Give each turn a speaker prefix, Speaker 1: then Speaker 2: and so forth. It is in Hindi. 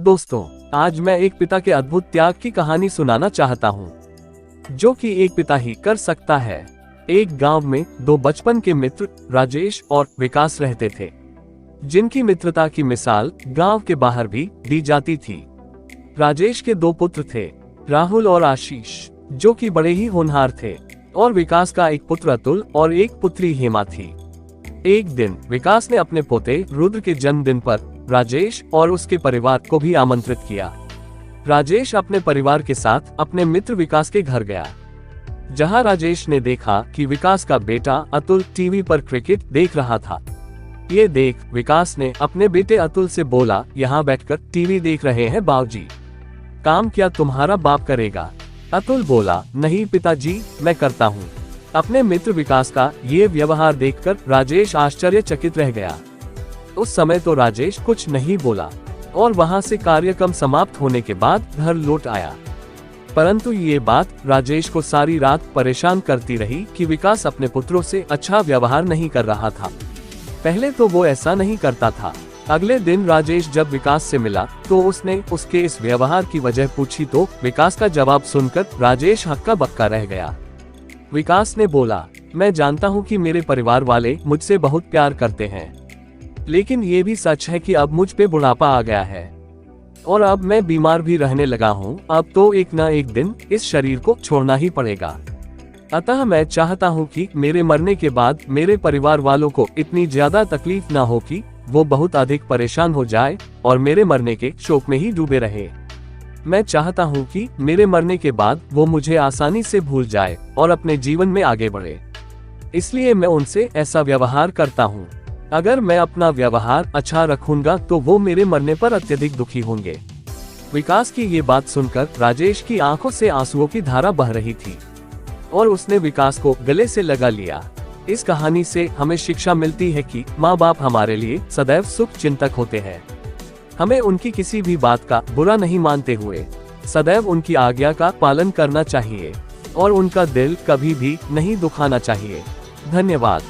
Speaker 1: दोस्तों, आज मैं एक पिता के अद्भुत त्याग की कहानी सुनाना चाहता हूँ, जो कि एक पिता ही कर सकता है। एक गांव में दो बचपन के मित्र राजेश और विकास रहते थे, जिनकी मित्रता की मिसाल गांव के बाहर भी दी जाती थी। राजेश के दो पुत्र थे, राहुल और आशीष, जो कि बड़े ही होनहार थे, और विकास का एक पुत्र अतुल और एक पुत्री हेमा थी। एक दिन विकास ने अपने पोते रुद्र के जन्मदिन पर राजेश और उसके परिवार को भी आमंत्रित किया। राजेश अपने परिवार के साथ अपने मित्र विकास के घर गया, जहां राजेश ने देखा कि विकास का बेटा अतुल टीवी पर क्रिकेट देख रहा था। ये देख विकास ने अपने बेटे अतुल से बोला, यहाँ बैठकर टीवी देख रहे हैं बाबूजी, काम क्या तुम्हारा बाप करेगा? अतुल बोला, नहीं पिताजी, मैं करता हूँ। अपने मित्र विकास का ये व्यवहार देखकर राजेश आश्चर्यचकित रह गया। उस समय तो राजेश कुछ नहीं बोला और वहां से कार्यक्रम समाप्त होने के बाद घर लौट आया। परंतु ये बात राजेश को सारी रात परेशान करती रही कि विकास अपने पुत्रों से अच्छा व्यवहार नहीं कर रहा था। पहले तो वो ऐसा नहीं करता था। अगले दिन राजेश जब विकास से मिला तो उसने उसके इस व्यवहार की वजह पूछी तो विकास का जवाब सुनकर राजेश हक्का बक्का रह गया। विकास ने बोला, मैं जानता हूँ कि मेरे परिवार वाले मुझसे बहुत प्यार करते हैं, लेकिन ये भी सच है कि अब मुझ पे बुढ़ापा आ गया है और अब मैं बीमार भी रहने लगा हूँ। अब तो एक न एक दिन इस शरीर को छोड़ना ही पड़ेगा। अतः मैं चाहता हूँ कि मेरे मरने के बाद मेरे परिवार वालों को इतनी ज्यादा तकलीफ न हो कि वो बहुत अधिक परेशान हो जाए और मेरे मरने के शोक में ही डूबे रहे। मैं चाहता हूँ कि मेरे मरने के बाद वो मुझे आसानी से भूल जाए और अपने जीवन में आगे बढ़े। इसलिए मैं उनसे ऐसा व्यवहार करता हूँ। अगर मैं अपना व्यवहार अच्छा रखूंगा तो वो मेरे मरने पर अत्यधिक दुखी होंगे। विकास की ये बात सुनकर राजेश की आंखों से आंसुओं की धारा बह रही थी और उसने विकास को गले से लगा लिया। इस कहानी से हमें शिक्षा मिलती है कि माँ बाप हमारे लिए सदैव शुभ चिंतक होते हैं। हमें उनकी किसी भी बात का बुरा नहीं मानते हुए सदैव उनकी आज्ञा का पालन करना चाहिए और उनका दिल कभी भी नहीं दुखाना चाहिए। धन्यवाद।